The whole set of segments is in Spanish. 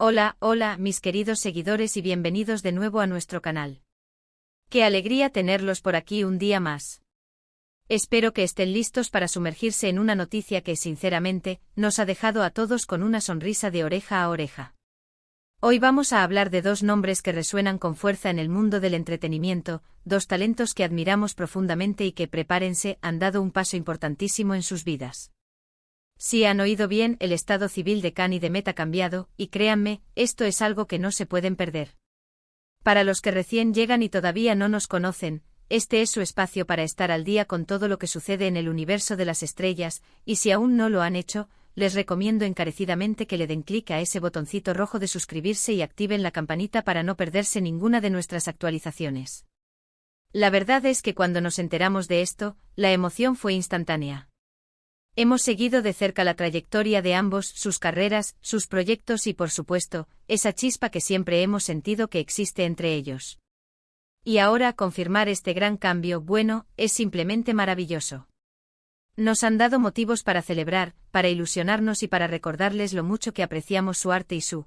Hola, hola, mis queridos seguidores y bienvenidos de nuevo a nuestro canal. Qué alegría tenerlos por aquí un día más. Espero que estén listos para sumergirse en una noticia que, sinceramente, nos ha dejado a todos con una sonrisa de oreja a oreja. Hoy vamos a hablar de dos nombres que resuenan con fuerza en el mundo del entretenimiento, dos talentos que admiramos profundamente y que, prepárense, han dado un paso importantísimo en sus vidas. Si han oído bien, el estado civil de Khan y de Met ha cambiado, y créanme, esto es algo que no se pueden perder. Para los que recién llegan y todavía no nos conocen, este es su espacio para estar al día con todo lo que sucede en el universo de las estrellas, y si aún no lo han hecho, les recomiendo encarecidamente que le den clic a ese botoncito rojo de suscribirse y activen la campanita para no perderse ninguna de nuestras actualizaciones. La verdad es que cuando nos enteramos de esto, la emoción fue instantánea. Hemos seguido de cerca la trayectoria de ambos, sus carreras, sus proyectos y, por supuesto, esa chispa que siempre hemos sentido que existe entre ellos. Y ahora confirmar este gran cambio, bueno, es simplemente maravilloso. Nos han dado motivos para celebrar, para ilusionarnos y para recordarles lo mucho que apreciamos su arte y su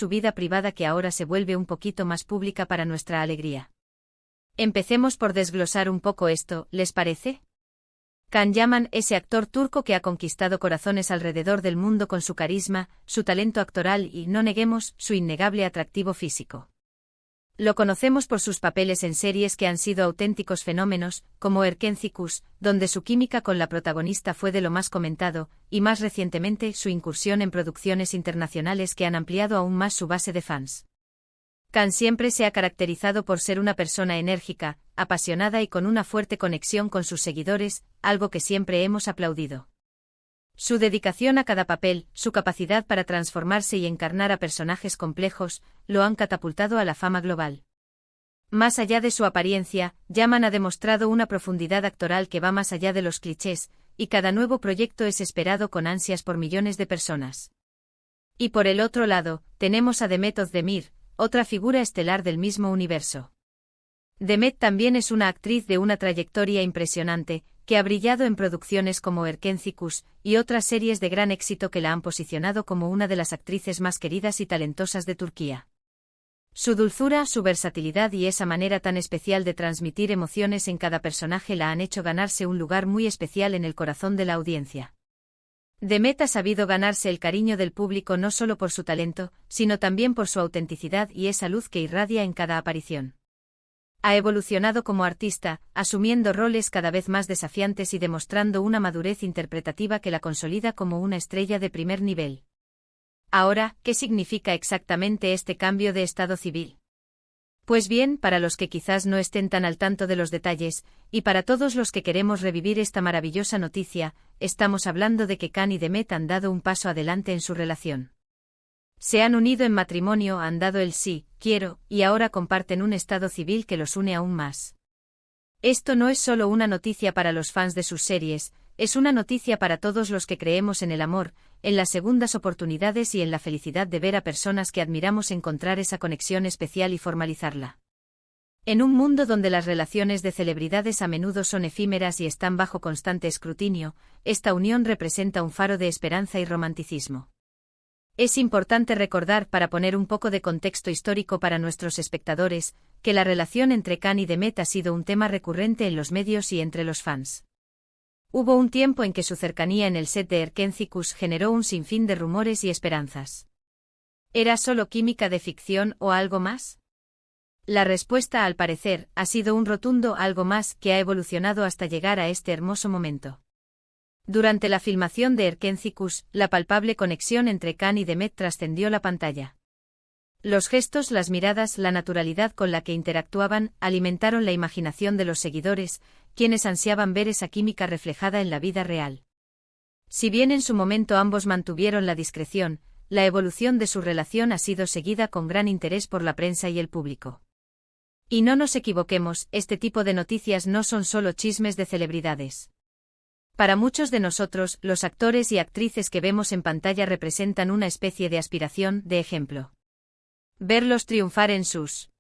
vida privada que ahora se vuelve un poquito más pública para nuestra alegría. Empecemos por desglosar un poco esto, ¿les parece? Can Yaman, ese actor turco que ha conquistado corazones alrededor del mundo con su carisma, su talento actoral y, no neguemos, su innegable atractivo físico. Lo conocemos por sus papeles en series que han sido auténticos fenómenos, como Erkenci-Kuş, donde su química con la protagonista fue de lo más comentado, y más recientemente su incursión en producciones internacionales que han ampliado aún más su base de fans. Can siempre se ha caracterizado por ser una persona enérgica, apasionada y con una fuerte conexión con sus seguidores, algo que siempre hemos aplaudido. Su dedicación a cada papel, su capacidad para transformarse y encarnar a personajes complejos, lo han catapultado a la fama global. Más allá de su apariencia, Yaman ha demostrado una profundidad actoral que va más allá de los clichés, y cada nuevo proyecto es esperado con ansias por millones de personas. Y por el otro lado, tenemos a Demet Özdemir, otra figura estelar del mismo universo. Demet también es una actriz de una trayectoria impresionante, que ha brillado en producciones como Erkenci-Kuş y otras series de gran éxito que la han posicionado como una de las actrices más queridas y talentosas de Turquía. Su dulzura, su versatilidad y esa manera tan especial de transmitir emociones en cada personaje la han hecho ganarse un lugar muy especial en el corazón de la audiencia. Demet ha sabido ganarse el cariño del público no solo por su talento, sino también por su autenticidad y esa luz que irradia en cada aparición. Ha evolucionado como artista, asumiendo roles cada vez más desafiantes y demostrando una madurez interpretativa que la consolida como una estrella de primer nivel. Ahora, ¿qué significa exactamente este cambio de estado civil? Pues bien, para los que quizás no estén tan al tanto de los detalles, y para todos los que queremos revivir esta maravillosa noticia, estamos hablando de que Can y Demet han dado un paso adelante en su relación. Se han unido en matrimonio, han dado el sí, quiero, y ahora comparten un estado civil que los une aún más. Esto no es solo una noticia para los fans de sus series, es una noticia para todos los que creemos en el amor, en las segundas oportunidades y en la felicidad de ver a personas que admiramos encontrar esa conexión especial y formalizarla. En un mundo donde las relaciones de celebridades a menudo son efímeras y están bajo constante escrutinio, esta unión representa un faro de esperanza y romanticismo. Es importante recordar, para poner un poco de contexto histórico para nuestros espectadores, que la relación entre Can y Demet ha sido un tema recurrente en los medios y entre los fans. Hubo un tiempo en que su cercanía en el set de Erkenci-Kuş generó un sinfín de rumores y esperanzas. ¿Era solo química de ficción o algo más? La respuesta, al parecer, ha sido un rotundo algo más que ha evolucionado hasta llegar a este hermoso momento. Durante la filmación de Erkenci-Kuş, la palpable conexión entre Can y Demet trascendió la pantalla. Los gestos, las miradas, la naturalidad con la que interactuaban, alimentaron la imaginación de los seguidores, quienes ansiaban ver esa química reflejada en la vida real. Si bien en su momento ambos mantuvieron la discreción, la evolución de su relación ha sido seguida con gran interés por la prensa y el público. Y no nos equivoquemos, este tipo de noticias no son solo chismes de celebridades. Para muchos de nosotros, los actores y actrices que vemos en pantalla representan una especie de aspiración, de ejemplo. Verlos triunfar en sus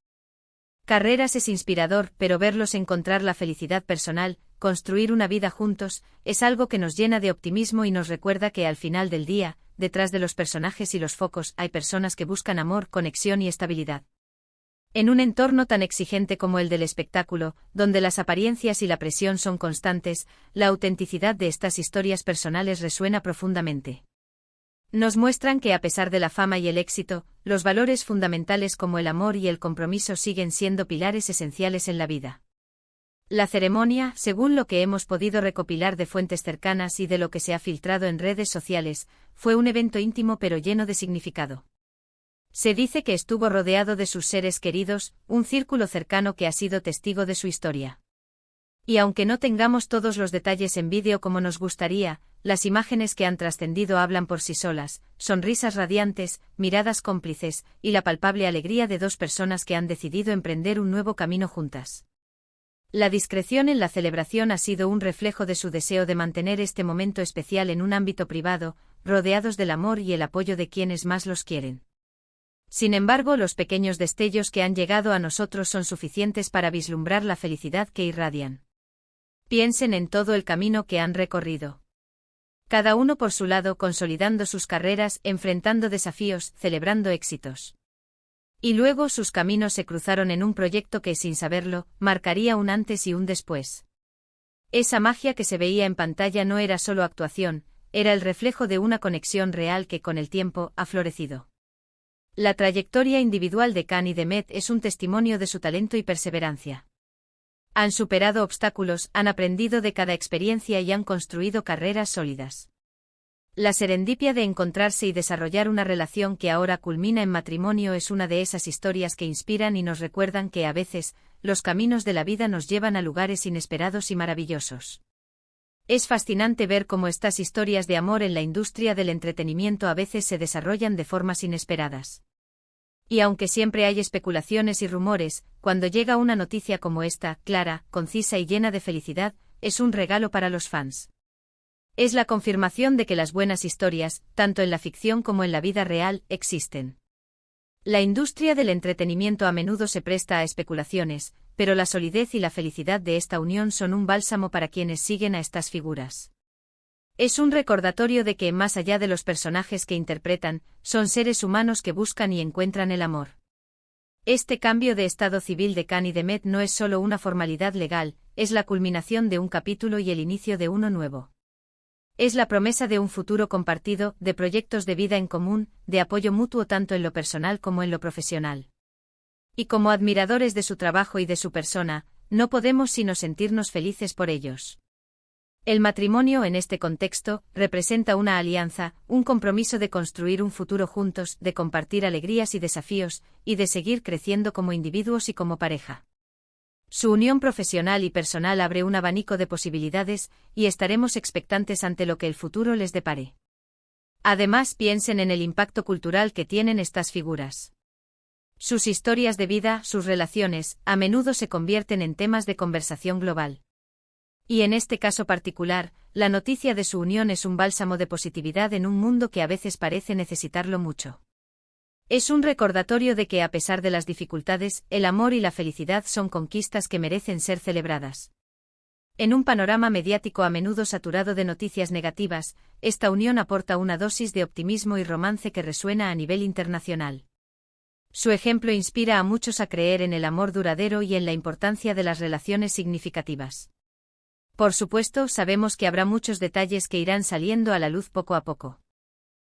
carreras es inspirador, pero verlos encontrar la felicidad personal, construir una vida juntos, es algo que nos llena de optimismo y nos recuerda que al final del día, detrás de los personajes y los focos hay personas que buscan amor, conexión y estabilidad. En un entorno tan exigente como el del espectáculo, donde las apariencias y la presión son constantes, la autenticidad de estas historias personales resuena profundamente. Nos muestran que a pesar de la fama y el éxito, los valores fundamentales como el amor y el compromiso siguen siendo pilares esenciales en la vida. La ceremonia, según lo que hemos podido recopilar de fuentes cercanas y de lo que se ha filtrado en redes sociales, fue un evento íntimo pero lleno de significado. Se dice que estuvo rodeado de sus seres queridos, un círculo cercano que ha sido testigo de su historia. Y aunque no tengamos todos los detalles en vídeo como nos gustaría, las imágenes que han trascendido hablan por sí solas, sonrisas radiantes, miradas cómplices, y la palpable alegría de dos personas que han decidido emprender un nuevo camino juntas. La discreción en la celebración ha sido un reflejo de su deseo de mantener este momento especial en un ámbito privado, rodeados del amor y el apoyo de quienes más los quieren. Sin embargo, los pequeños destellos que han llegado a nosotros son suficientes para vislumbrar la felicidad que irradian. Piensen en todo el camino que han recorrido. Cada uno por su lado consolidando sus carreras, enfrentando desafíos, celebrando éxitos. Y luego sus caminos se cruzaron en un proyecto que, sin saberlo, marcaría un antes y un después. Esa magia que se veía en pantalla no era solo actuación, era el reflejo de una conexión real que con el tiempo ha florecido. La trayectoria individual de Khan y Demet es un testimonio de su talento y perseverancia. Han superado obstáculos, han aprendido de cada experiencia y han construido carreras sólidas. La serendipia de encontrarse y desarrollar una relación que ahora culmina en matrimonio es una de esas historias que inspiran y nos recuerdan que a veces, los caminos de la vida nos llevan a lugares inesperados y maravillosos. Es fascinante ver cómo estas historias de amor en la industria del entretenimiento a veces se desarrollan de formas inesperadas. Y aunque siempre hay especulaciones y rumores, cuando llega una noticia como esta, clara, concisa y llena de felicidad, es un regalo para los fans. Es la confirmación de que las buenas historias, tanto en la ficción como en la vida real, existen. La industria del entretenimiento a menudo se presta a especulaciones, pero la solidez y la felicidad de esta unión son un bálsamo para quienes siguen a estas figuras. Es un recordatorio de que, más allá de los personajes que interpretan, son seres humanos que buscan y encuentran el amor. Este cambio de estado civil de Khan y Demet no es solo una formalidad legal, es la culminación de un capítulo y el inicio de uno nuevo. Es la promesa de un futuro compartido, de proyectos de vida en común, de apoyo mutuo tanto en lo personal como en lo profesional. Y como admiradores de su trabajo y de su persona, no podemos sino sentirnos felices por ellos. El matrimonio en este contexto representa una alianza, un compromiso de construir un futuro juntos, de compartir alegrías y desafíos, y de seguir creciendo como individuos y como pareja. Su unión profesional y personal abre un abanico de posibilidades, y estaremos expectantes ante lo que el futuro les depare. Además, piensen en el impacto cultural que tienen estas figuras. Sus historias de vida, sus relaciones, a menudo se convierten en temas de conversación global. Y en este caso particular, la noticia de su unión es un bálsamo de positividad en un mundo que a veces parece necesitarlo mucho. Es un recordatorio de que a pesar de las dificultades, el amor y la felicidad son conquistas que merecen ser celebradas. En un panorama mediático a menudo saturado de noticias negativas, esta unión aporta una dosis de optimismo y romance que resuena a nivel internacional. Su ejemplo inspira a muchos a creer en el amor duradero y en la importancia de las relaciones significativas. Por supuesto, sabemos que habrá muchos detalles que irán saliendo a la luz poco a poco.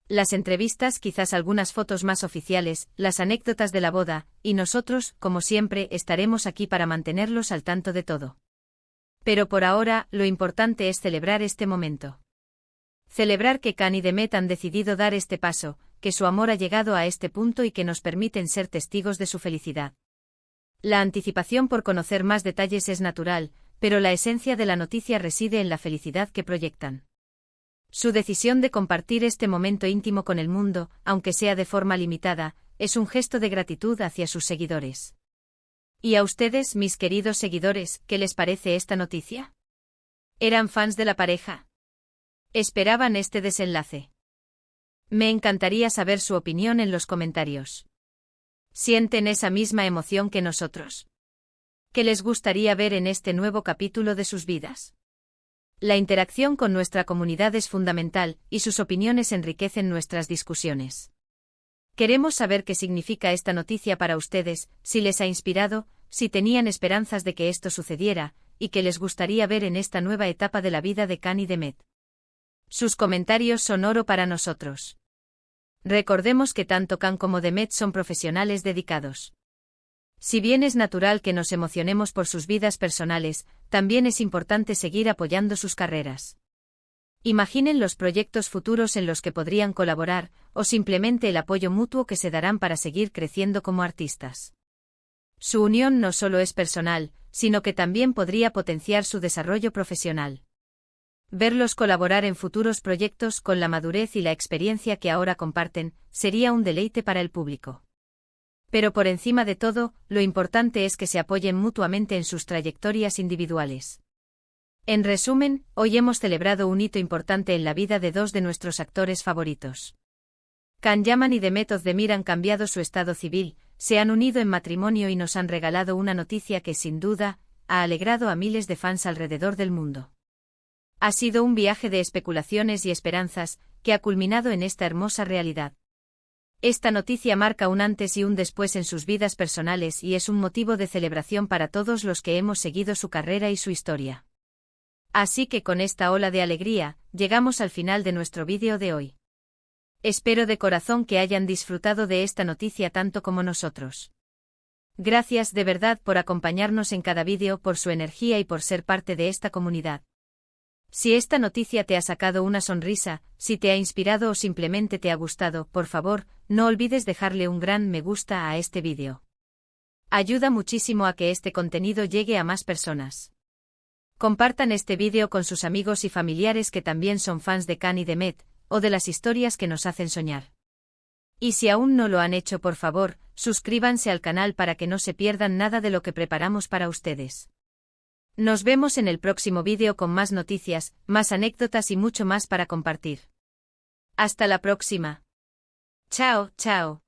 Las entrevistas, quizás algunas fotos más oficiales, las anécdotas de la boda, y nosotros, como siempre, estaremos aquí para mantenerlos al tanto de todo. Pero por ahora, lo importante es celebrar este momento. Celebrar que Khan y Demet han decidido dar este paso, que su amor ha llegado a este punto y que nos permiten ser testigos de su felicidad. La anticipación por conocer más detalles es natural, pero la esencia de la noticia reside en la felicidad que proyectan. Su decisión de compartir este momento íntimo con el mundo, aunque sea de forma limitada, es un gesto de gratitud hacia sus seguidores. ¿Y a ustedes, mis queridos seguidores, qué les parece esta noticia? ¿Eran fans de la pareja? ¿Esperaban este desenlace? Me encantaría saber su opinión en los comentarios. ¿Sienten esa misma emoción que nosotros? ¿Qué les gustaría ver en este nuevo capítulo de sus vidas? La interacción con nuestra comunidad es fundamental, y sus opiniones enriquecen nuestras discusiones. Queremos saber qué significa esta noticia para ustedes, si les ha inspirado, si tenían esperanzas de que esto sucediera, y qué les gustaría ver en esta nueva etapa de la vida de Khan y Demet. Sus comentarios son oro para nosotros. Recordemos que tanto Khan como Demet son profesionales dedicados. Si bien es natural que nos emocionemos por sus vidas personales, también es importante seguir apoyando sus carreras. Imaginen los proyectos futuros en los que podrían colaborar, o simplemente el apoyo mutuo que se darán para seguir creciendo como artistas. Su unión no solo es personal, sino que también podría potenciar su desarrollo profesional. Verlos colaborar en futuros proyectos con la madurez y la experiencia que ahora comparten, sería un deleite para el público. Pero por encima de todo, lo importante es que se apoyen mutuamente en sus trayectorias individuales. En resumen, hoy hemos celebrado un hito importante en la vida de dos de nuestros actores favoritos. Khan Yaman y Demet Özdemir han cambiado su estado civil, se han unido en matrimonio y nos han regalado una noticia que sin duda, ha alegrado a miles de fans alrededor del mundo. Ha sido un viaje de especulaciones y esperanzas, que ha culminado en esta hermosa realidad. Esta noticia marca un antes y un después en sus vidas personales y es un motivo de celebración para todos los que hemos seguido su carrera y su historia. Así que con esta ola de alegría, llegamos al final de nuestro vídeo de hoy. Espero de corazón que hayan disfrutado de esta noticia tanto como nosotros. Gracias de verdad por acompañarnos en cada vídeo, por su energía y por ser parte de esta comunidad. Si esta noticia te ha sacado una sonrisa, si te ha inspirado o simplemente te ha gustado, por favor, no olvides dejarle un gran me gusta a este vídeo. Ayuda muchísimo a que este contenido llegue a más personas. Compartan este vídeo con sus amigos y familiares que también son fans de Khan y Demet, o de las historias que nos hacen soñar. Y si aún no lo han hecho, por favor, suscríbanse al canal para que no se pierdan nada de lo que preparamos para ustedes. Nos vemos en el próximo vídeo con más noticias, más anécdotas y mucho más para compartir. Hasta la próxima. Chao, chao.